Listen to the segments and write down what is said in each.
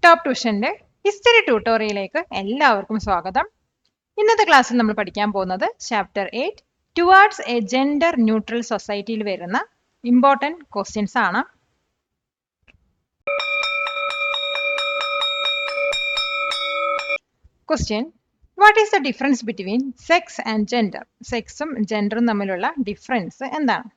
Top ട്യൂഷന്റെ history ട്യൂട്ടോറിയലിലേക്ക് എല്ലാവർക്കും സ്വാഗതം. ഇന്നത്തെ ക്ലാസ്സിൽ നമ്മൾ പഠിക്കാൻ പോകുന്നത് chapter 8 towards a gender neutral സൊസൈറ്റിയിൽ വരുന്ന ഇമ്പോർട്ടൻറ്റ് ക്വസ്റ്റ്യൻസ് ആണ്. Question: what is the difference between sex and gender? സെക്സും ജെൻഡറും തമ്മിലുള്ള ഡിഫറൻസ് എന്താണ്?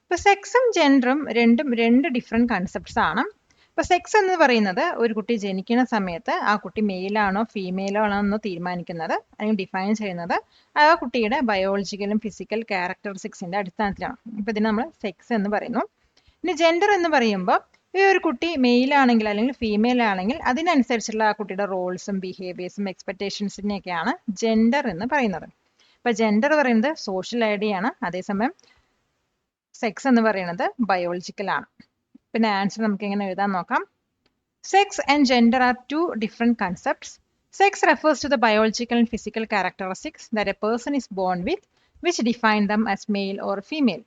ഇപ്പൊ സെക്സും ജെൻഡറും രണ്ട് ഡിഫറെന്റ് കൺസെപ്റ്റ്സ് ആണ്. ഇപ്പൊ സെക്സ് എന്ന് പറയുന്നത് ഒരു കുട്ടി ജനിക്കുന്ന സമയത്ത് ആ കുട്ടി മെയിലാണോ ഫീമെയിലോ ആണോ എന്ന് തീരുമാനിക്കുന്നത് അല്ലെങ്കിൽ ഡിഫൈൻ ചെയ്യുന്നത് ആ കുട്ടിയുടെ ബയോളജിക്കലും ഫിസിക്കൽ ക്യാരക്ടറിസ്റ്റിക്സിന്റെ അടിസ്ഥാനത്തിലാണ്. ഇപ്പൊ ഇതിനെ നമ്മൾ സെക്സ് എന്ന് പറയുന്നു. ഇനി ജെൻഡർ എന്ന് പറയുമ്പോൾ ഈ ഒരു കുട്ടി മെയിൽ ആണെങ്കിൽ അല്ലെങ്കിൽ ഫീമെയിൽ ആണെങ്കിൽ അതിനനുസരിച്ചുള്ള ആ കുട്ടിയുടെ റോൾസും ബിഹേവിയേഴ്സും എക്സ്പെക്ടേഷൻസിനെയൊക്കെയാണ് ജെൻഡർ എന്ന് പറയുന്നത്. ഇപ്പൊ ജെൻഡർ പറയുന്നത് സോഷ്യൽ ഐഡിയ ആണ്, അതേസമയം സെക്സ് എന്ന് പറയുന്നത് ബയോളജിക്കൽ ആണ്. പിന്നെ ആൻസർ നമുക്ക് എങ്ങനെ എഴുതാൻ നോക്കാം. Sex and gender are two different concepts. Sex refers to the biological and physical characteristics that a person is born with, which define them as male or female.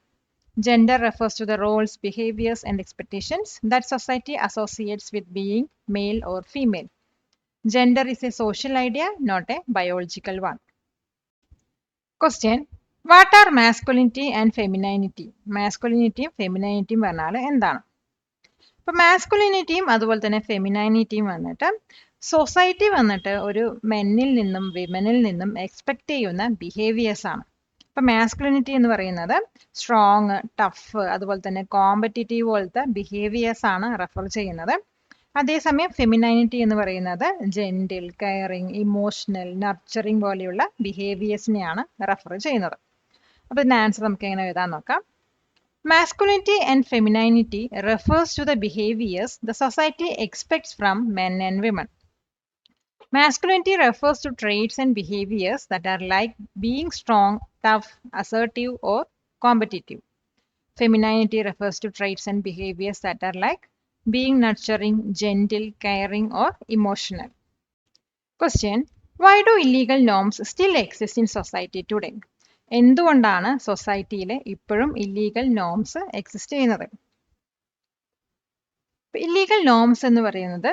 Gender refers to the roles, behaviors, and expectations that society associates with being male or female. Gender is a social idea, not a biological one. Question: What are masculinity and femininity? Masculinity യും femininity യും പറഞ്ഞാൽ എന്താണ്? ഇപ്പൊ മാസ്കുലിനിറ്റിയും അതുപോലെ തന്നെ ഫെമിനൈനിറ്റിയും വന്നിട്ട് society വന്നിട്ട് ഒരു മെന്നിൽ നിന്നും വിമനിൽ നിന്നും എക്സ്പെക്ട് ചെയ്യുന്ന ബിഹേവിയേഴ്സ് ആണ്. ഇപ്പൊ മാസ്കുലിനിറ്റി എന്ന് പറയുന്നത് സ്ട്രോങ്, ടഫ്, അതുപോലെ തന്നെ കോമ്പറ്റീറ്റീവ് പോലത്തെ ബിഹേവിയേഴ്സ് ആണ് റെഫർ ചെയ്യുന്നത്. അതേസമയം ഫെമിനൈനിറ്റി എന്ന് പറയുന്നത് ജെന്റിൽ, കെയറിങ്, ഇമോഷണൽ, നർച്ചറിങ് പോലെയുള്ള ബിഹേവിയേഴ്സിനെയാണ് റെഫർ ചെയ്യുന്നത്. അപ്പൊ ഇതിന്റെ ആൻസർ നമുക്ക് എങ്ങനെ എഴുതാൻ നോക്കാം. Masculinity and femininity refers to the behaviors the society expects from men and women. Masculinity refers to traits and behaviors that are like being strong, tough, assertive, or competitive. Femininity refers to traits and behaviors that are like being nurturing, gentle, caring, or emotional. Question: Why do illegal norms still exist in society today? എന്തുകൊണ്ടാണ് സൊസൈറ്റിയിൽ ഇപ്പോഴും illegal norms exist ചെയ്യുന്നത്? Illegal norms എന്ന് പറയുന്നത്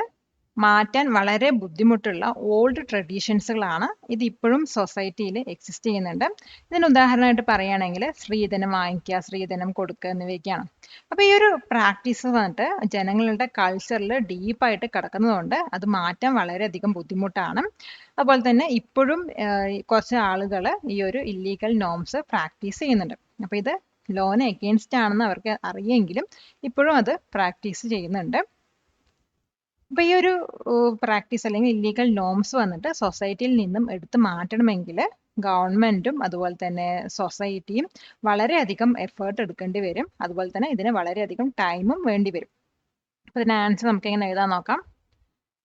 മാറ്റാൻ വളരെ ബുദ്ധിമുട്ടുള്ള old ട്രഡീഷൻസുകളാണ്. ഇത് ഇപ്പോഴും സൊസൈറ്റിയിൽ എക്സിസ്റ്റ് ചെയ്യുന്നുണ്ട്. ഇതിന് ഉദാഹരണമായിട്ട് പറയുകയാണെങ്കിൽ സ്ത്രീധനം വാങ്ങിക്കുക, സ്ത്രീധനം കൊടുക്കുക എന്നിവയൊക്കെയാണ്. അപ്പൊ ഈ ഒരു പ്രാക്ടീസ് വന്നിട്ട് ജനങ്ങളുടെ കൾച്ചറിൽ ഡീപ്പായിട്ട് കിടക്കുന്നതുകൊണ്ട് അത് മാറ്റാൻ വളരെയധികം ബുദ്ധിമുട്ടാണ്. അതുപോലെ തന്നെ ഇപ്പോഴും കുറച്ച് ആളുകൾ ഈ ഒരു ഇല്ലീഗൽ നോംസ് പ്രാക്ടീസ് ചെയ്യുന്നുണ്ട്. അപ്പൊ ഇത് ലോന് എഗെയിൻസ്റ്റ് ആണെന്ന് അവർക്ക് അറിയെങ്കിലും ഇപ്പോഴും അത് പ്രാക്ടീസ് ചെയ്യുന്നുണ്ട്. അപ്പൊ ഈ ഒരു പ്രാക്ടീസ് അല്ലെങ്കിൽ ഇല്ലീഗൽ നോംസ് വന്നിട്ട് സൊസൈറ്റിയിൽ നിന്നും എടുത്തു മാറ്റണമെങ്കിൽ ഗവൺമെന്റും അതുപോലെ തന്നെ സൊസൈറ്റിയും വളരെയധികം എഫേർട്ട് എടുക്കേണ്ടി വരും. അതുപോലെ തന്നെ ഇതിന് വളരെയധികം ടൈമും വേണ്ടി വരും. അപ്പൊ ഇതിന് ആൻസർ നമുക്ക് എങ്ങനെ എഴുതാൻ നോക്കാം.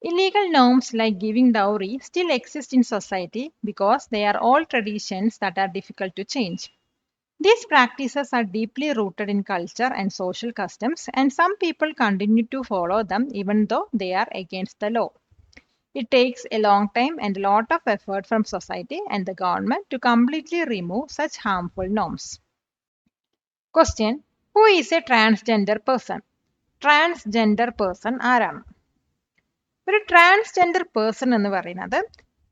Illegal norms like giving dowry still exist in society because they are all traditions that are difficult to change. These practices are deeply rooted in culture and social customs, and some people continue to follow them even though they are against the law. It takes a long time and a lot of effort from society and the government to completely remove such harmful norms. Question: Who is a transgender person? Transgender person ആരാണ്? ഒരു transgender person എന്ന് പറയുന്നത്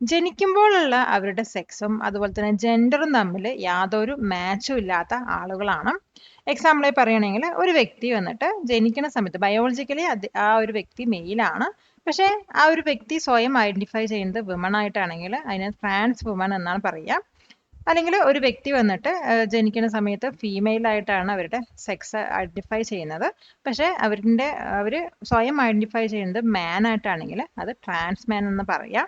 ജനിക്കുമ്പോഴുള്ള അവരുടെ സെക്സും അതുപോലെ തന്നെ ജെൻഡറും തമ്മിൽ യാതൊരു മാച്ചും ഇല്ലാത്ത ആളുകളാണ്. എക്സാമ്പിളായി പറയുകയാണെങ്കിൽ ഒരു വ്യക്തി വന്നിട്ട് ജനിക്കുന്ന സമയത്ത് ബയോളജിക്കലി ആ ഒരു വ്യക്തി മെയിലാണ്, പക്ഷെ ആ ഒരു വ്യക്തി സ്വയം ഐഡന്റിഫൈ ചെയ്യുന്നത് വിമൺ ആയിട്ടാണെങ്കിൽ അതിനെ ട്രാൻസ് വുമൺ എന്നാണ് പറയുക. അല്ലെങ്കിൽ ഒരു വ്യക്തി വന്നിട്ട് ജനിക്കുന്ന സമയത്ത് ഫീമെയിൽ ആയിട്ടാണ് അവരുടെ സെക്സ് ഐഡന്റിഫൈ ചെയ്യുന്നത്, പക്ഷെ അവർ സ്വയം ഐഡന്റിഫൈ ചെയ്യുന്നത് മാൻ ആയിട്ടാണെങ്കിൽ അത് ട്രാൻസ് മാൻ എന്ന് പറയാം.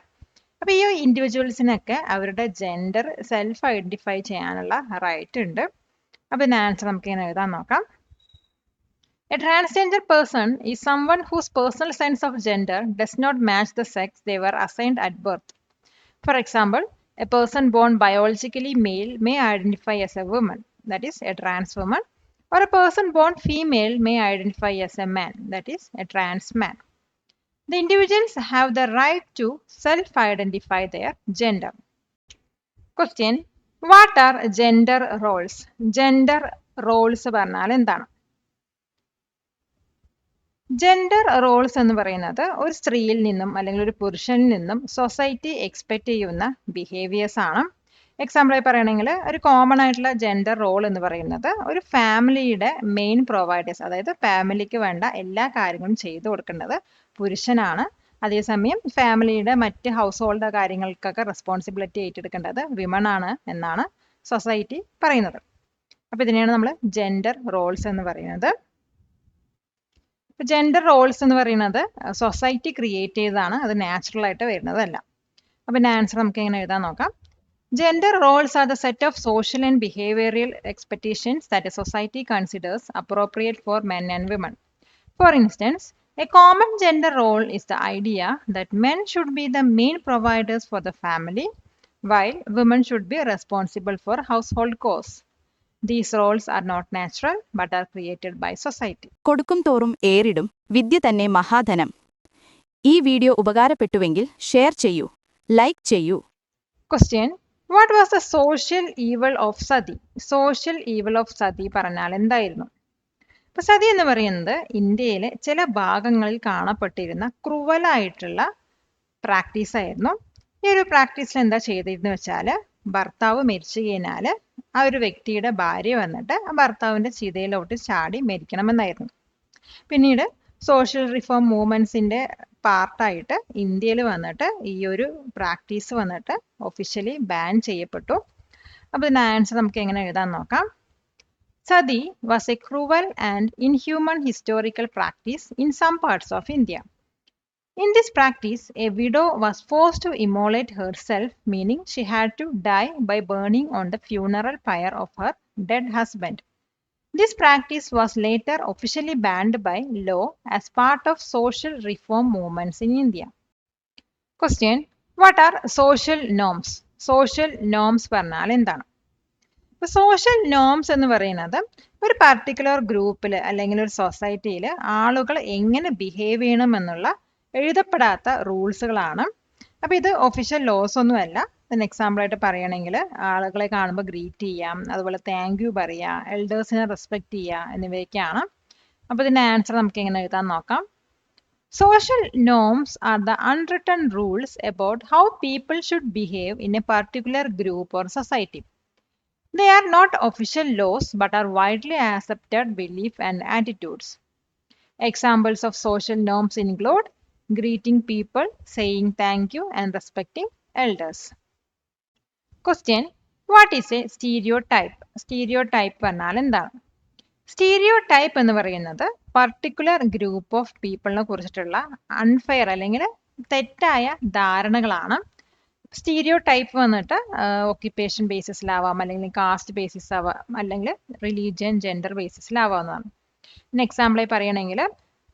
അപ്പൊ ഈ ഇൻഡിവിജ്വൽസിനൊക്കെ അവരുടെ ജെൻഡർ സെൽഫ് ഐഡന്റിഫൈ ചെയ്യാനുള്ള റൈറ്റ് ഉണ്ട്. അപ്പൊ ഇതിന്റെ ആൻസർ നമുക്ക് ഇങ്ങനെ എഴുതാൻ നോക്കാം. A transgender person is someone whose personal sense of gender does not match the sex they were assigned at birth. For example, a person born biologically male may identify as a woman, that is a trans woman, or a person born female may identify as a man, that is a trans man. The individuals have the right to self-identify their gender. Question: What are gender roles? Gender roles പറഞ്ഞാൽ എന്താണ്? Gender roles എന്ന് പറയുന്നത് ഒരു സ്ത്രീയിൽ നിന്നും അല്ലെങ്കിൽ ഒരു പുരുഷനിൽ നിന്നും സൊസൈറ്റി എക്സ്പെക്ട് ചെയ്യുന്ന ബിഹേവിയേഴ്സ് ആണ്. എക്സാമ്പിളായി പറയുകയാണെങ്കിൽ ഒരു കോമൺ ആയിട്ടുള്ള ജെൻഡർ റോൾ എന്ന് പറയുന്നത് ഒരു ഫാമിലിയുടെ മെയിൻ പ്രൊവൈഡേഴ്സ്, അതായത് ഫാമിലിക്ക് വേണ്ട എല്ലാ കാര്യങ്ങളും ചെയ്തു കൊടുക്കേണ്ടത് പുരുഷനാണ്. അതേസമയം ഫാമിലിയുടെ മറ്റ് ഹൗസ് ഹോൾഡ് കാര്യങ്ങൾക്കൊക്കെ റെസ്പോൺസിബിലിറ്റി ഏറ്റെടുക്കേണ്ടത് വിമൺ ആണ് എന്നാണ് സൊസൈറ്റി പറയുന്നത്. അപ്പൊ ഇതിനെയാണ് നമ്മൾ ജെൻഡർ റോൾസ് എന്ന് പറയുന്നത്. ജെൻഡർ റോൾസ് എന്ന് പറയുന്നത് സൊസൈറ്റി ക്രിയേറ്റ് ചെയ്തതാണ്, അത് നാച്ചുറൽ ആയിട്ട് വരുന്നതല്ല. അപ്പൊ ഇതിന്റെ ആൻസർ നമുക്ക് എങ്ങനെ എഴുതാൻ നോക്കാം. Gender roles are the set of social and behavioral expectations that a society considers appropriate for men and women. For instance, a common gender role is the idea that men should be the main providers for the family, while women should be responsible for household chores. These roles are not natural but are created by society. കൊടുക്കും തോറും ഏറിടും വിദ്യ തന്നെ മഹാധനം. ഈ video ഉപകാരപ്പെട്ടുവെങ്കിൽ share ചെയ്യൂ, like ചെയ്യൂ. Question: What was the social evil of Sati? Social evil of Sati പറഞ്ഞാൽ എന്തായിരുന്നു? ഇപ്പൊ സതി എന്ന് പറയുന്നത് ഇന്ത്യയിലെ ചില ഭാഗങ്ങളിൽ കാണപ്പെട്ടിരുന്ന ക്രൂവലായിട്ടുള്ള പ്രാക്ടീസ് ആയിരുന്നു. ഈ ഒരു പ്രാക്ടീസിൽ എന്താ ചെയ്തിരുന്നു വെച്ചാൽ, ഭർത്താവ് മരിച്ചു കഴിഞ്ഞാൽ ആ ഒരു വ്യക്തിയുടെ ഭാര്യ വന്നിട്ട് ആ ഭർത്താവിന്റെ ചിതയിലോട്ട് ചാടി മരിക്കണമെന്നായിരുന്നു. പിന്നീട് സോഷ്യൽ റിഫോം മൂവ്മെന്റ്സിന്റെ പാർട്ടായിട്ട് ഇന്ത്യയിൽ വന്നിട്ട് ഈ ഒരു പ്രാക്ടീസ് വന്നിട്ട് ഒഫീഷ്യലി ബാൻ ചെയ്യപ്പെട്ടു. അപ്പൊ ഇതിന്റെ ആൻസർ നമുക്ക് എങ്ങനെ എഴുതാൻ നോക്കാം. Sati was a cruel and inhuman historical practice in some parts of India. In this practice, a widow was forced to immolate herself, meaning she had to die by burning on the funeral pyre of her dead husband. This practice was later officially banned by law as part of social reform movements in India. Question: What are social norms? Social norms പറഞ്ഞാൽ എന്താണ്? Social norms എന്ന് പറയുന്നത് ഒരു particular ഗ്രൂപ്പിൽ അല്ലെങ്കിൽ ഒരു സൊസൈറ്റിയിൽ ആളുകൾ എങ്ങനെ ബിഹേവ് ചെയ്യണം എന്നുള്ള എഴുതപ്പെടാത്ത റൂൾസുകളാണ്. അപ്പൊ ഇത് ഒഫീഷ്യൽ ലോസ് ഒന്നും അല്ല. ഇതിന് എക്സാമ്പിൾ ആയിട്ട് പറയുകയാണെങ്കിൽ ആളുകളെ കാണുമ്പോൾ ഗ്രീറ്റ് ചെയ്യാം, അതുപോലെ താങ്ക് യു പറയാ, എൽഡേഴ്സിനെ റെസ്പെക്ട് ചെയ്യുക എന്നിവയൊക്കെയാണ്. അപ്പൊ ഇതിന്റെ ആൻസർ നമുക്ക് എങ്ങനെ എഴുതാൻ നോക്കാം. Social norms are the unwritten rules about how people should behave in a particular group or society. They are not official laws but are widely accepted beliefs and attitudes. Examples of social norms include greeting people, saying thank you, and respecting elders. Question: What is a stereotype? Stereotype പറഞ്ഞാൽ എന്താണ്? Stereotype എന്ന് പറയുന്നത് particular group of പീപ്പിളിനെ കുറിച്ചിട്ടുള്ള unfair അല്ലെങ്കിൽ തെറ്റായ ധാരണകളാണ്. Stereo type വന്നിട്ട് occupation ബേസിസിലാവാം, അല്ലെങ്കിൽ cast basis ആവാം, അല്ലെങ്കിൽ റിലീജിയൻ ജെൻഡർ ബേസിസിലാവാവുന്നതാണ്. പിന്നെ എക്സാമ്പിളായി പറയുകയാണെങ്കിൽ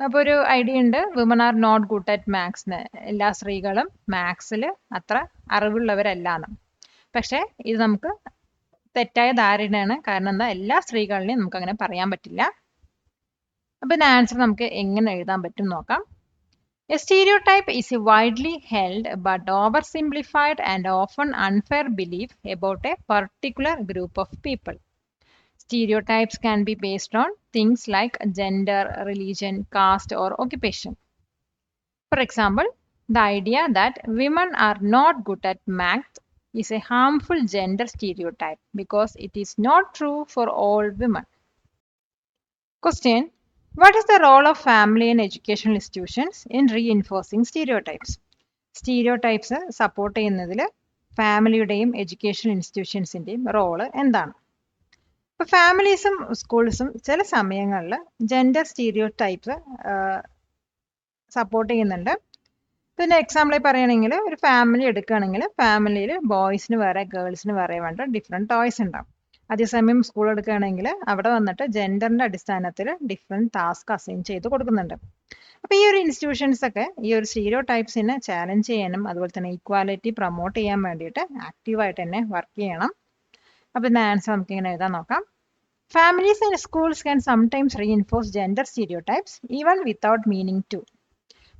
അപ്പോൾ ഒരു ഐഡിയ ഉണ്ട്, women are not good at മാത്സിന്, എല്ലാ സ്ത്രീകളും മാത്സിൽ അത്ര അറിവുള്ളവരല്ലാന്ന്. പക്ഷെ ഇത് നമുക്ക് തെറ്റായ ധാരണയാണ്. കാരണം എന്താ, എല്ലാ സ്ത്രീകളിനെയും നമുക്ക് അങ്ങനെ പറയാൻ പറ്റില്ല. അപ്പൊ ഇതിന്റെ ആൻസർ നമുക്ക് എങ്ങനെ എഴുതാൻ പറ്റും നോക്കാം. A stereotype is a widely held but oversimplified and often unfair belief about a particular group of people. Stereotypes can be based on things like gender, religion, caste, or occupation. For example, the idea that women are not good at math is a harmful gender stereotype because it is not true for all women. Question: What is the role of family and educational institutions in reinforcing stereotypes? Stereotypes support ചെയ്യുന്നതിൽ ഫാമിലിയുടെയും education ഇൻസ്റ്റിറ്റ്യൂഷൻസിന്റെയും role എന്താണ്? ഇപ്പൊ ഫാമിലീസും സ്കൂൾസും ചില സമയങ്ങളിൽ gender stereotypes support ചെയ്യുന്നുണ്ട്. പിന്നെ എക്സാമ്പിളായി പറയുകയാണെങ്കിൽ ഒരു family എടുക്കുകയാണെങ്കിൽ ഫാമിലിയിൽ ബോയ്സിന് വേറെ ഗേൾസിന് വേറെ വേണ്ട ഡിഫറെൻറ്റ് ടോയ്സ് ഉണ്ടാവും. അതേസമയം സ്കൂൾ എടുക്കുകയാണെങ്കിൽ അവിടെ വന്നിട്ട് ജെൻഡറിന്റെ അടിസ്ഥാനത്തിൽ ഡിഫറെൻറ്റ് ടാസ്ക് അസൈൻ ചെയ്ത് കൊടുക്കുന്നുണ്ട്. അപ്പൊ ഈ ഒരു ഇൻസ്റ്റിറ്റ്യൂഷൻസ് ഒക്കെ ഈ ഒരു സ്റ്റീരിയോ ടൈപ്സിനെ ചാലഞ്ച് ചെയ്യാനും അതുപോലെ തന്നെ ഈക്വാലിറ്റി പ്രൊമോട്ട് ചെയ്യാൻ വേണ്ടിയിട്ട് ആക്റ്റീവായിട്ട് തന്നെ വർക്ക് ചെയ്യണം. അപ്പൊ ഇതിന്റെ ആൻസർ നമുക്ക് ഇങ്ങനെ എഴുതാൻ നോക്കാം. Families and schools can sometimes reinforce gender stereotypes even without meaning to.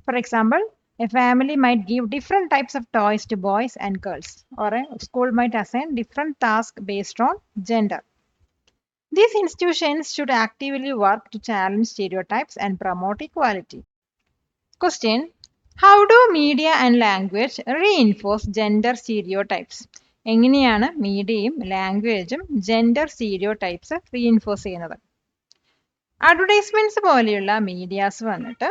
For example, a family might give different types of toys to boys and girls, or a school might assign different tasks based on gender. These institutions should actively work to challenge stereotypes and promote equality. Question: How do media and language reinforce gender stereotypes? എങ്ങനെയാണ് മീഡിയയും ലാംഗ്വേജും gender stereotypes reinforce ചെയ്യുന്നത്? Advertisements പോലെയുള്ള medias വന്നിട്ട്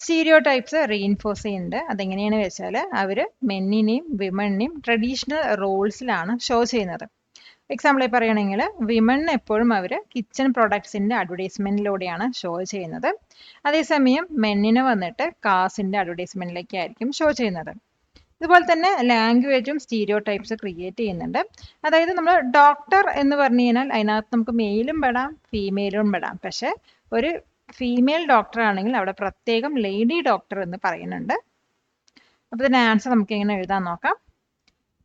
stereotypes reinforce ചെയ്യുന്നുണ്ട്. അതെങ്ങനെയാണ് വെച്ചാൽ അവർ മെന്നിനെയും വിമണിനെയും traditional റോൾസിലാണ് show ചെയ്യുന്നത്. എക്സാമ്പിളായി പറയുകയാണെങ്കിൽ വിമൺ എപ്പോഴും അവർ കിച്ചൺ പ്രൊഡക്ട്സിൻ്റെ അഡ്വർടൈസ്മെൻറ്റിലൂടെയാണ് ഷോ ചെയ്യുന്നത്. അതേസമയം മെന്നിനെ വന്നിട്ട് കാസിൻ്റെ അഡ്വർടൈസ്മെൻറ്റിലേക്കായിരിക്കും ഷോ ചെയ്യുന്നത്. ഇതുപോലെ തന്നെ ലാംഗ്വേജും സ്റ്റീരിയോടൈപ്സ് ക്രിയേറ്റ് ചെയ്യുന്നുണ്ട്. അതായത് നമ്മൾ ഡോക്ടർ എന്ന് പറഞ്ഞു കഴിഞ്ഞാൽ അതിനകത്ത് നമുക്ക് മെയിലും പെടാം ഫീമെയിലും പെടാം. പക്ഷെ ഒരു ഫീമെയിൽ ഡോക്ടർ ആണെങ്കിൽ അവിടെ പ്രത്യേകം ലേഡി ഡോക്ടർ എന്ന് പറയുന്നുണ്ട്. അപ്പോൾ ഇതിൻ്റെ ആൻസർ നമുക്ക് എങ്ങനെ എഴുതാൻ നോക്കാം.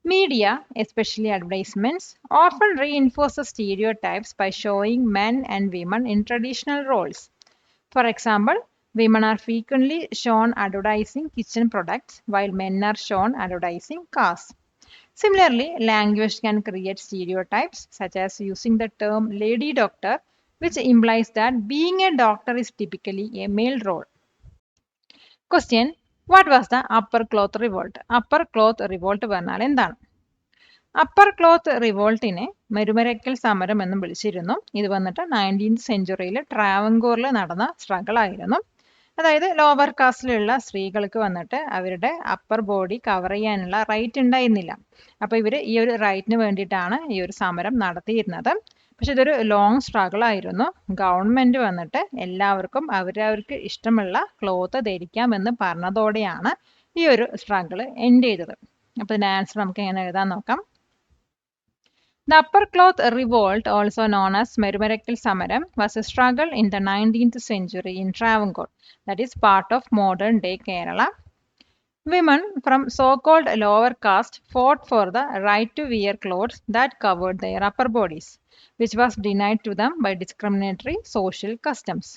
Media, especially advertisements, often reinforce the stereotypes by showing men and women in traditional roles. For example, women are frequently shown advertising kitchen products while men are shown advertising cars. Similarly, language can create stereotypes such as using the term lady doctor, which implies that being a doctor is typically a male role. Question: What was the upper cloth revolt? Upper cloth revolt പറഞ്ഞാൽ എന്താണ്? Upper cloth റിവോൾട്ടിനെ മെരുമരക്കൽ സമരം എന്നും വിളിച്ചിരുന്നു. ഇത് വന്നിട്ട് 19th സെഞ്ച്വറിയിൽ ട്രാവൻകൂറിൽ നടന്ന struggle ആയിരുന്നു. അതായത് ലോവർ കാസ്റ്റിലുള്ള സ്ത്രീകൾക്ക് വന്നിട്ട് അവരുടെ അപ്പർ ബോഡി കവർ ചെയ്യാനുള്ള റൈറ്റ് ഉണ്ടായിരുന്നില്ല. അപ്പോൾ ഇവർ ഈ ഒരു റൈറ്റിന് വേണ്ടിയിട്ടാണ് ഈ ഒരു സമരം നടത്തിയിരുന്നത്. പക്ഷെ ഇതൊരു ലോങ് സ്ട്രഗിൾ ആയിരുന്നു. ഗവൺമെൻറ് വന്നിട്ട് എല്ലാവർക്കും അവരവർക്ക് ഇഷ്ടമുള്ള ക്ലോത്ത് ധരിക്കാമെന്ന് പറഞ്ഞതോടെയാണ് ഈ ഒരു സ്ട്രഗിൾ എൻഡ് ചെയ്തത്. അപ്പോൾ ഇതിൻ്റെ ആൻസർ നമുക്ക് എങ്ങനെ എഴുതാൻ നോക്കാം. The upper cloth revolt, also known as Merumarakal Samaram, was a struggle in the 19th century in Travancore, that is part of modern day Kerala. Women from so-called lower caste fought for the right to wear clothes that covered their upper bodies, which was denied to them by discriminatory social customs.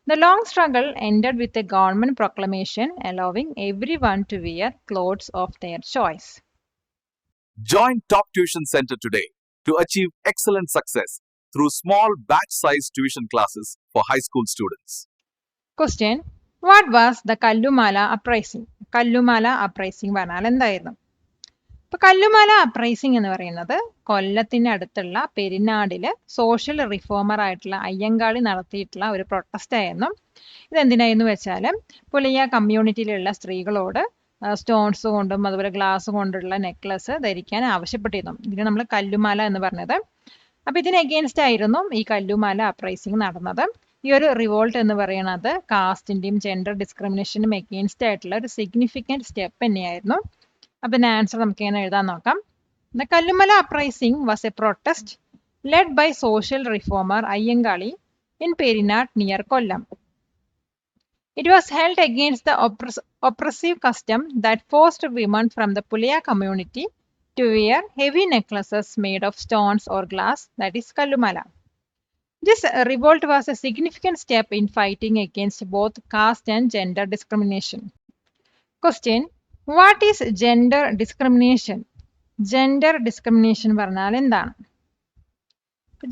The long struggle ended with a government proclamation allowing everyone to wear clothes of their choice. Join Top Tuition Center today to achieve excellent success through small batch-sized tuition classes for high school students. Question: What was the Kallumala uprising? Kallumala uprising പറഞ്ഞാൽ എന്തായിരുന്നു? ഇപ്പോൾ Kallumala uprising എന്ന് പറയുന്നത് കൊല്ലത്തിന് അടുത്തുള്ള പെരിനാടില് social reformer ആയിട്ടുള്ള അയ്യങ്കാളി നടത്തിയിട്ടുള്ള ഒരു പ്രൊട്ടസ്റ്റ് ആയിരുന്നു. ഇതെന്തിനായിരുന്നു വെച്ചാൽ പുലിയ കമ്മ്യൂണിറ്റിയിലുള്ള സ്ത്രീകളോട് സ്റ്റോൺസ് കൊണ്ടും അതുപോലെ ഗ്ലാസ് കൊണ്ടുള്ള നെക്ലസ് ധരിക്കാൻ ആവശ്യപ്പെട്ടിരുന്നു. ഇതിന് നമ്മൾ കല്ലുമാല എന്ന് പറഞ്ഞത്. അപ്പോൾ ഇതിന് എഗെയിൻസ്റ്റ് ആയിരുന്നു ഈ കല്ലുമാല അപ്രൈസിംഗ് നടന്നത്. ഈ ഒരു റിവോൾട്ട് എന്ന് പറയുന്നത് കാസ്റ്റിൻ്റെയും ജെൻഡർ ഡിസ്ക്രിമിനേഷനും എഗെയിൻസ്റ്റ് ആയിട്ടുള്ള ഒരു സിഗ്നിഫിക്കൻറ്റ് സ്റ്റെപ്പ് തന്നെയായിരുന്നു. അപ്പോൾ ഇതിൻ്റെ ആൻസർ നമുക്ക് എങ്ങനെ എഴുതാൻ നോക്കാം. The Kallumala uprising was a protest led by social reformer Ayyankali in Perinad near Kollam. It was held against the oppressive custom that forced women from the Puliya community to wear heavy necklaces made of stones or glass, that is Kallumala. This revolt was a significant step in fighting against both caste and gender discrimination. Question: What is gender discrimination? Gender discrimination പറഞ്ഞാൽ എന്താണ്?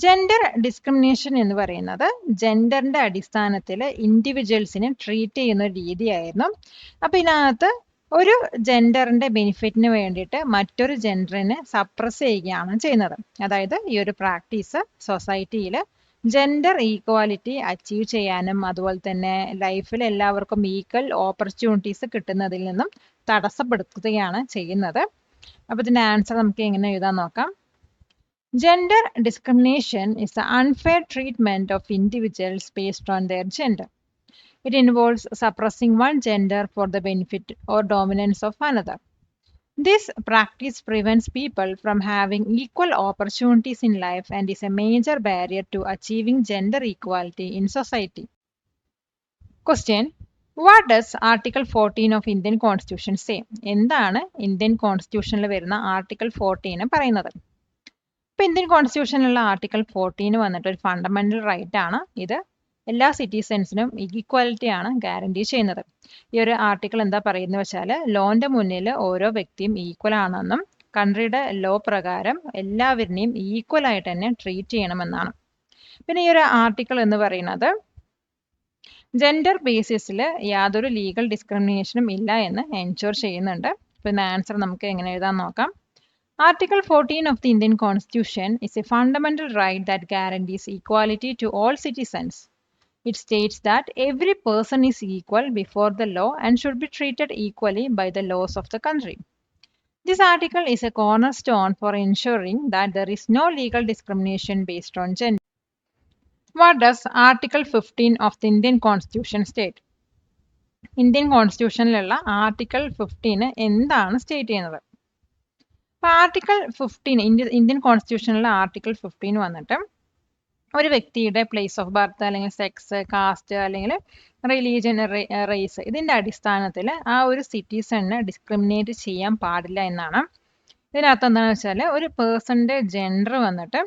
Gender discrimination എന്ന് പറയുന്നത് ജെൻഡറിന്റെ അടിസ്ഥാനത്തിൽ ഇൻഡിവിജ്വൽസിനെ treat ചെയ്യുന്ന ഒരു രീതിയായിരുന്നു. അപ്പോൾ ഇതിനകത്ത് ഒരു ജെൻഡറിന്റെ ബെനിഫിറ്റിന് വേണ്ടിയിട്ട് മറ്റൊരു ജെൻഡറിനെ സപ്രസ് ചെയ്യുകയാണ് ചെയ്യുന്നത്. അതായത് ഈ ഒരു പ്രാക്ടീസ് സൊസൈറ്റിയിൽ ജെൻഡർ ഈക്വാലിറ്റി അച്ചീവ് ചെയ്യാനും അതുപോലെ തന്നെ ലൈഫിൽ എല്ലാവർക്കും ഈക്വൽ ഓപ്പർച്യൂണിറ്റീസ് കിട്ടുന്നതിൽ നിന്നും തടസ്സപ്പെടുത്തുകയാണ് ചെയ്യുന്നത്. അപ്പോൾ ഇതിൻ്റെ ആൻസർ നമുക്ക് എങ്ങനെ എഴുതാൻ നോക്കാം. Gender discrimination is the unfair treatment of individuals based on their gender. It involves suppressing one gender for the benefit or dominance of another. This practice prevents people from having equal opportunities in life and is a major barrier to achieving gender equality in society. Question: What does Article 14 of Indian Constitution say? എന്താണ് Indian കോൺസ്റ്റിറ്റ്യൂഷനിൽ വരുന്ന article 14 പറയുന്നത്? ഇപ്പോൾ Indian കോൺസ്റ്റിറ്റ്യൂഷനിലുള്ള article 14 വന്നിട്ട് ഒരു fundamental right ആണ്. ഇത് എല്ലാ സിറ്റിസൺസിനും equality ആണ് ഗ്യാരണ്ടി ചെയ്യുന്നത്. ഈ ഒരു ആർട്ടിക്കിൾ എന്താ പറയുന്നത് വെച്ചാൽ ലോന്റെ മുന്നിൽ ഓരോ വ്യക്തിയും ഈക്വൽ ആണെന്നും കൺട്രിയുടെ ലോ പ്രകാരം എല്ലാവരിനെയും ഈക്വൽ ആയിട്ട് തന്നെ ട്രീറ്റ് ചെയ്യണമെന്നാണ്. പിന്നെ ഈ ഒരു ആർട്ടിക്കിൾ എന്ന് പറയുന്നത് ജെൻഡർ ബേസിസിൽ യാതൊരു ലീഗൽ ഡിസ്ക്രിമിനേഷനും ഇല്ല എന്ന് എൻഷുർ ചെയ്യുന്നുണ്ട്. പിന്നെ ആൻസർ നമുക്ക് എങ്ങനെ എഴുതാൻ നോക്കാം. Article 14 of the Indian Constitution is a fundamental right that guarantees equality to all citizens. It states that every person is equal before the law and should be treated equally by the laws of the country. This article is a cornerstone for ensuring that there is no legal discrimination based on gender. What does Article 15 of the Indian Constitution state? Indian Constitution Article 15 എന്താണ് state ചെയ്യുന്നത്? Article 15 Indian കോൺസ്റ്റിറ്റ്യൂഷനിലെ article 15 വന്നിട്ട് ഒരു വ്യക്തിയുടെ place of birth അല്ലെങ്കിൽ sex, cast അല്ലെങ്കിൽ religion, raise ഇതിൻ്റെ അടിസ്ഥാനത്തിൽ ആ ഒരു സിറ്റിസണിനെ ഡിസ്ക്രിമിനേറ്റ് ചെയ്യാൻ പാടില്ല എന്നാണ്. ഇതിനകത്ത് എന്താണെന്ന് വെച്ചാൽ ഒരു പേഴ്സണിൻ്റെ ജെൻഡർ വന്നിട്ട്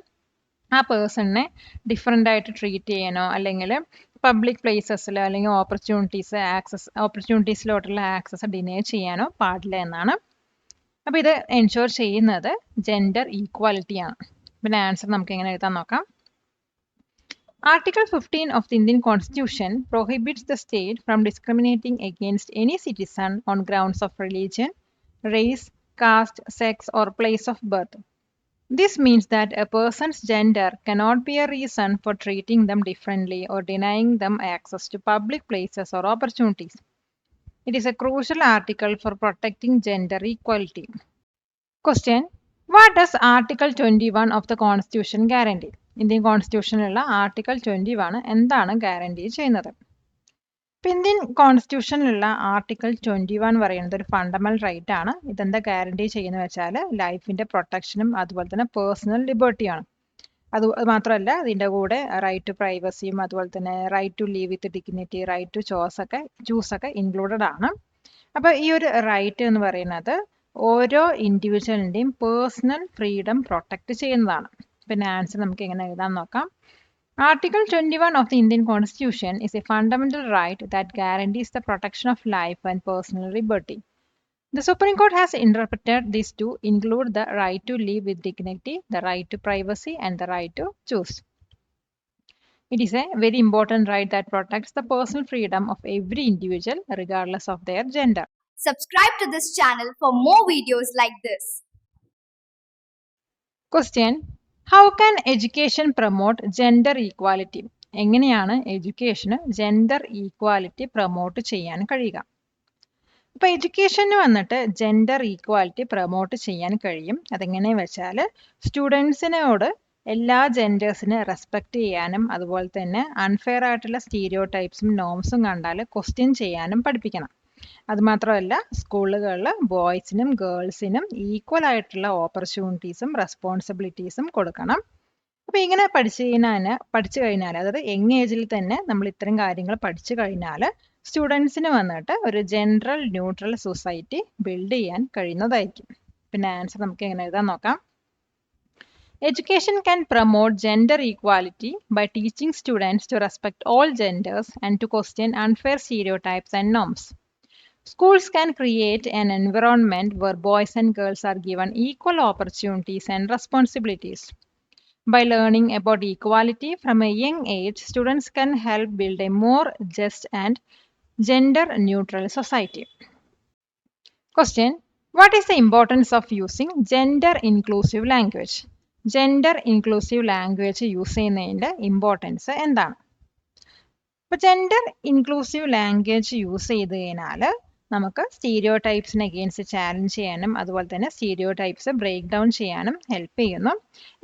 ആ പേഴ്സണിനെ ഡിഫറെൻ്റ് ആയിട്ട് ട്രീറ്റ് ചെയ്യാനോ അല്ലെങ്കിൽ പബ്ലിക് പ്ലേസസിൽ അല്ലെങ്കിൽ ഓപ്പർച്യൂണിറ്റീസിലോട്ടുള്ള ആക്സസ് ഡിനേ ചെയ്യാനോ പാടില്ല എന്നാണ്. അപ്പോൾ ഇത് എൻഷുർ ചെയ്യുന്നത് ജെൻഡർ ഈക്വാലിറ്റിയാണ്. പിന്നെ ആൻസർ നമുക്ക് എങ്ങനെ എഴുതാൻ നോക്കാം. Article 15 of the Indian Constitution prohibits the state from discriminating against any citizen on grounds of religion, race, caste, sex, or place of birth. This means that a person's gender cannot be a reason for treating them differently or denying them access to public places or opportunities. It is a crucial article for protecting gender equality. Question: What does Article 21 of the Constitution guarantee? Indian Constitution Article 21 എന്താണ് guarantee ചെയ്യുന്നത്? Indian കോൺസ്റ്റിറ്റ്യൂഷനിലുള്ള article 21 പറയുന്നത് ഒരു fundamental right ആണ്. ഇതെന്താ guarantee ചെയ്യുന്നത് വെച്ചാൽ ലൈഫിന്റെ പ്രൊട്ടക്ഷനും അതുപോലെ തന്നെ പേഴ്സണൽ ലിബർട്ടിയാണ്. അത് മാത്രമല്ല ഇതിൻ്റെ കൂടെ റൈറ്റ് ടു പ്രൈവസിയും അതുപോലെ തന്നെ right to live with dignity, right to choose ഒക്കെ ഇൻക്ലൂഡഡ് ആണ്. അപ്പോൾ ഈ ഒരു റൈറ്റ് എന്ന് പറയുന്നത് ഓരോ ഇൻഡിവിജ്വലിൻ്റെയും പേഴ്സണൽ ഫ്രീഡം പ്രൊട്ടക്റ്റ് ചെയ്യുന്നതാണ്. പിന്നെ ആൻസർ നമുക്ക് എങ്ങനെ എഴുതാൻ നോക്കാം. Article 21 of the Indian Constitution is a fundamental right that guarantees the protection of life and personal liberty. The Supreme Court has interpreted this to include the right to live with dignity, the right to privacy, and the right to choose. It is a very important right that protects the personal freedom of every individual regardless of their gender. Subscribe to this channel for more videos like this. Question: How can education promote gender equality? എങ്ങനെയാണ് എഡ്യൂക്കേഷന് gender equality promote ചെയ്യാൻ കഴിയുക? അപ്പോൾ എഡ്യൂക്കേഷന് വന്നിട്ട് gender equality promote ചെയ്യാൻ കഴിയും. അതെങ്ങനെയെന്ന് വെച്ചാൽ സ്റ്റുഡൻസിനോട് എല്ലാ ജെൻഡേഴ്സിനെ respect ചെയ്യാനും അതുപോലെ തന്നെ അൺഫെയർ ആയിട്ടുള്ള സ്റ്റീരിയോ ടൈപ്സും നോംസും കണ്ടാൽ ക്വസ്റ്റ്യൻ ചെയ്യാനും പഠിപ്പിക്കണം. അതുമാത്രമല്ല സ്കൂളുകളിൽ ബോയ്സിനും ഗേൾസിനും ഈക്വൽ ആയിട്ടുള്ള ഓപ്പർച്യൂണിറ്റീസും റെസ്പോൺസിബിലിറ്റീസും കൊടുക്കണം. അപ്പോൾ ഇങ്ങനെ പഠിച്ചു കഴിഞ്ഞാൽ അതായത് യങ് ഏജിൽ തന്നെ നമ്മൾ ഇത്തരം കാര്യങ്ങൾ പഠിച്ചു കഴിഞ്ഞാൽ സ്റ്റുഡൻസിന് വന്നിട്ട് ഒരു ജനറൽ ന്യൂട്രൽ സൊസൈറ്റി ബിൽഡ് ചെയ്യാൻ കഴിയുന്നതായിരിക്കും. പിന്നെ ആൻസർ നമുക്ക് എങ്ങനെ എഴുതാൻ നോക്കാം. Education can promote gender equality by teaching students to respect all genders and to question unfair stereotypes and norms. Schools can create an environment where boys and girls are given equal opportunities and responsibilities. By learning about equality from a young age, students can help build a more just and gender-neutral society. Question: What is the importance of using gender-inclusive language? Gender-inclusive language use ചെയ്യുന്നതിൻ്റെ importance എന്താണ്? ഇപ്പോൾ gender inclusive language use ചെയ്ത് കഴിഞ്ഞാൽ നമുക്ക് stereo ടൈപ്സിനെ against challenge ചെയ്യാനും അതുപോലെ തന്നെ stereo types break down ചെയ്യാനും ഹെൽപ്പ് ചെയ്യുന്നു.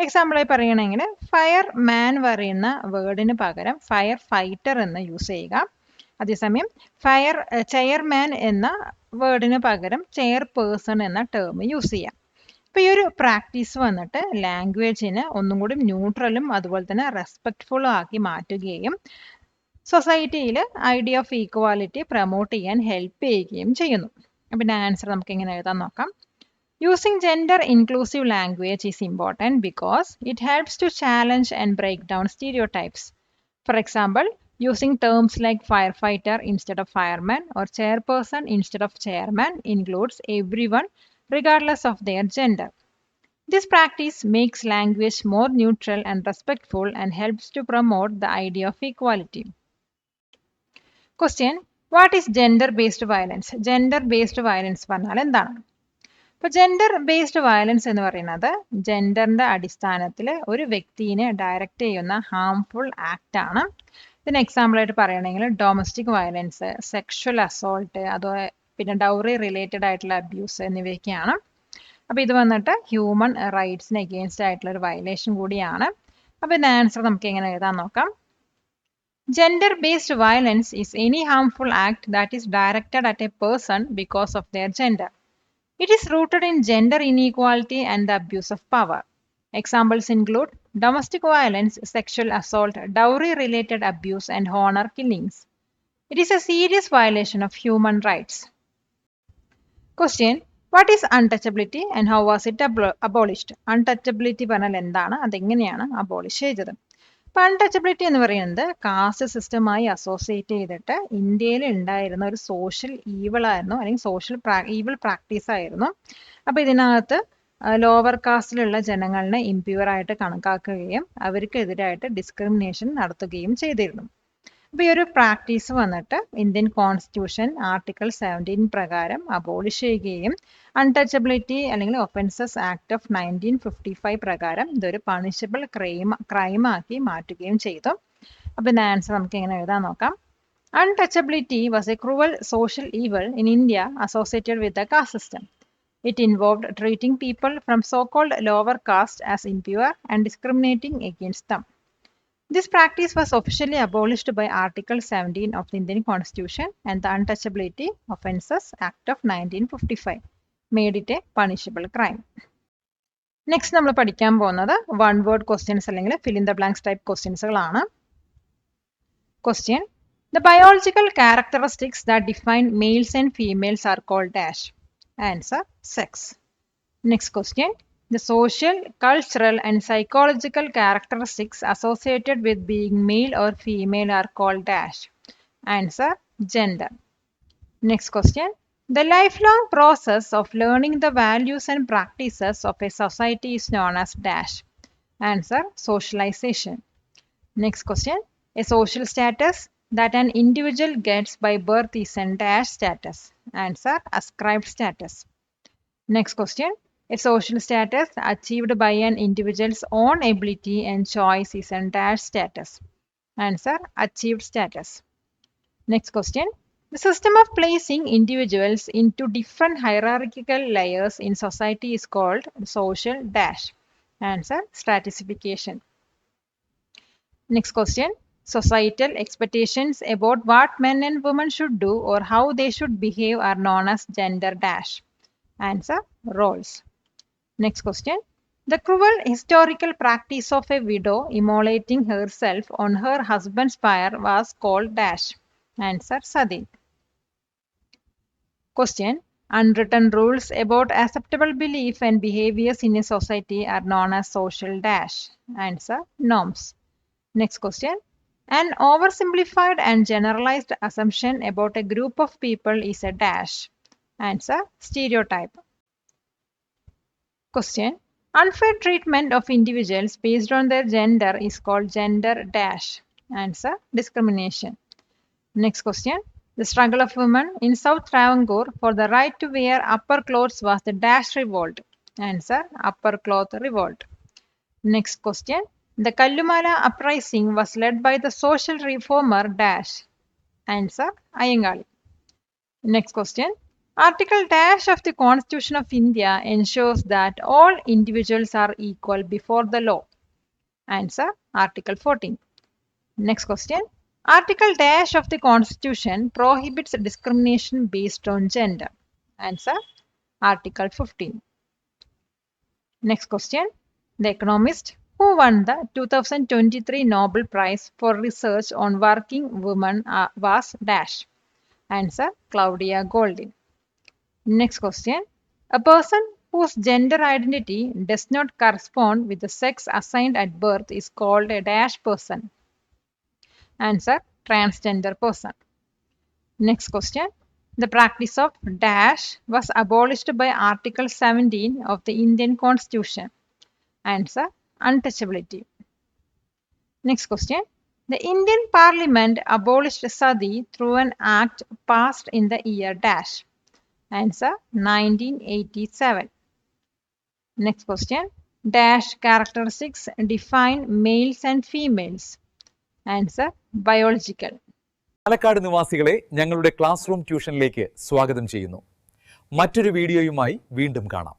എക്സാമ്പിളായി പറയുകയാണെങ്കിൽ ഫയർ മാൻ പറയുന്ന വേർഡിന് പകരം ഫയർ ഫൈറ്റർ എന്ന് യൂസ് ചെയ്യുക. അതേസമയം ചെയർമാൻ എന്ന വേർഡിന് പകരം ചെയർ പേഴ്സൺ എന്ന ടേം യൂസ് ചെയ്യാം. അപ്പോൾ ഈ ഒരു പ്രാക്ടീസ് വന്നിട്ട് ലാംഗ്വേജിനെ ഒന്നും കൂടി ന്യൂട്രലും അതുപോലെ തന്നെ റെസ്പെക്റ്റ്ഫുള്ളും ആക്കി മാറ്റുകയും സൊസൈറ്റിയിൽ ഐഡിയ ഓഫ് ഈക്വാലിറ്റി പ്രൊമോട്ട് ചെയ്യാൻ ഹെൽപ്പ് ചെയ്യുകയും ചെയ്യുന്നു. പിന്നെ ആൻസർ നമുക്ക് എങ്ങനെ എഴുതാൻ നോക്കാം. Using gender inclusive language is important because it helps to challenge and break down stereotypes. For example, using terms like firefighter instead of fireman or chairperson instead of chairman includes everyone regardless of their gender. This practice makes language more neutral and respectful and helps to promote the idea of equality. Question: What is gender-based violence? Gender-based violence പറഞ്ഞാൽ എന്താണ്? ഇപ്പോൾ gender based violence എന്ന് പറയുന്നത് ജെൻഡറിന്റെ അടിസ്ഥാനത്തിൽ ഒരു വ്യക്തിനെ direct ചെയ്യുന്ന harmful act ആണ്. ഇതിന് എക്സാമ്പിൾ ആയിട്ട് പറയുകയാണെങ്കിൽ ഡൊമസ്റ്റിക് വയലൻസ്, സെക്ഷൽ അസോൾട്ട്, അതുപോലെ പിന്നെ ഡൗറി റിലേറ്റഡ് ആയിട്ടുള്ള അബ്യൂസ് എന്നിവയൊക്കെയാണ്. അപ്പോൾ ഇത് വന്നിട്ട് ഹ്യൂമൻ റൈറ്റ്സിന് എഗെയിൻസ്റ്റ് ആയിട്ടുള്ള ഒരു വയലേഷൻ കൂടിയാണ്. അപ്പോൾ ഇതിന്റെ ആൻസർ നമുക്ക് എങ്ങനെ എഴുതാൻ നോക്കാം. Gender-based violence is any harmful act that is directed at a person because of their gender. It is rooted in gender inequality and the abuse of power. Examples include domestic violence, sexual assault, dowry-related abuse, and honor killings. It is a serious violation of human rights. Question: What is untouchability and how was it abolished? Untouchability പറഞ്ഞാൽ എന്താണ്, അതെങ്ങനെയാണ് abolish ചെയ്തത്? അപ്പോൾ untouchability എന്ന് പറയുന്നത് cast സിസ്റ്റമായി associate ചെയ്തിട്ട് ഇന്ത്യയിൽ ഉണ്ടായിരുന്ന ഒരു സോഷ്യൽ ഈവിൾ ആയിരുന്നു, അല്ലെങ്കിൽ സോഷ്യൽ ഈവിൾ പ്രാക്ടീസ് ആയിരുന്നു. അപ്പോൾ ഇതിനകത്ത് ലോവർ കാസ്റ്റിലുള്ള ജനങ്ങളെ ഇംപ്യൂർ ആയിട്ട് കണക്കാക്കുകയും അവർക്കെതിരായിട്ട് ഡിസ്ക്രിമിനേഷൻ നടത്തുകയും ചെയ്തിരുന്നു. അപ്പോൾ ഈ ഒരു പ്രാക്ടീസ് വന്നിട്ട് ഇന്ത്യൻ കോൺസ്റ്റിറ്റ്യൂഷൻ ആർട്ടിക്കിൾ 17 പ്രകാരം അബോളിഷ് ചെയ്യുകയും അൺടച്ചബിലിറ്റി അല്ലെങ്കിൽ ഒഫൻസസ് ആക്ട് ഓഫ് 1955 പ്രകാരം ഇതൊരു പണിഷബിൾ ക്രൈമാക്കി മാറ്റുകയും ചെയ്തു. അപ്പോൾ ഇതിന്റെ ആൻസർ നമുക്ക് എങ്ങനെ എഴുതാൻ നോക്കാം. Untouchability was a cruel social evil in India associated with the caste system. It involved treating people from so-called lower caste as impure and discriminating against them. This practice was officially abolished by Article 17 of the Indian Constitution and the Untouchability Offences Act of 1955 made it a punishable crime. Next നമ്മൾ പഠിക്കാൻ പോകുന്നത് one word questions അല്ലെങ്കിൽ fill in the blanks type questions-കളാണ്. Question: The biological characteristics that define males and females are called dash. Answer: sex. Next question: The social, cultural, and psychological characteristics associated with being male or female are called dash. Answer: gender. Next question: The lifelong process of learning the values and practices of a society is known as dash. Answer: socialization. Next question: A social status that an individual gets by birth is a dash status. Answer: ascribed status. Next question: A social status achieved by an individual's own ability and choice is a dash status. Answer: achieved status. Next question: The system of placing individuals into different hierarchical layers in society is called social dash. Answer: stratification. Next question: Societal expectations about what men and women should do or how they should behave are known as gender dash. Answer: roles. Next question: The cruel historical practice of a widow immolating herself on her husband's pyre was called dash. Answer: sati. Question: Unwritten rules about acceptable belief and behaviors in a society are known as social dash. Answer: norms. Next question: An oversimplified and generalized assumption about a group of people is a dash. Answer: stereotype. Question: Unfair treatment of individuals based on their gender is called gender dash. Answer: discrimination. Next question: The struggle of women in South Travancore for the right to wear upper clothes was the dash revolt. Answer: upper cloth revolt. Next question: The Kallumala uprising was led by the social reformer dash. Answer: Ayangali. Next question: Article dash of the Constitution of India ensures that all individuals are equal before the law. Answer: Article 14. Next question: Article dash of the Constitution prohibits discrimination based on gender. Answer: Article 15. Next question: The economist who won the 2023 Nobel Prize for Research on Working Women was dash. Answer: Claudia Goldin. Next question: A person whose gender identity does not correspond with the sex assigned at birth is called a dash person. Answer: transgender person. Next question: The practice of dash was abolished by Article 17 of the Indian Constitution. Answer: untouchability. Next question. The Indian Parliament abolished sati through an act passed in the year dash. Answer: 1987. Next question. Dash characteristics define males and females. Answer: biological. Palakkad നിവാസികളെ ഞങ്ങളുടെ class room ട്യൂഷനിലേക്ക് സ്വാഗതം ചെയ്യുന്നു. മറ്റൊരു വീഡിയോയുമായി വീണ്ടും കാണാം.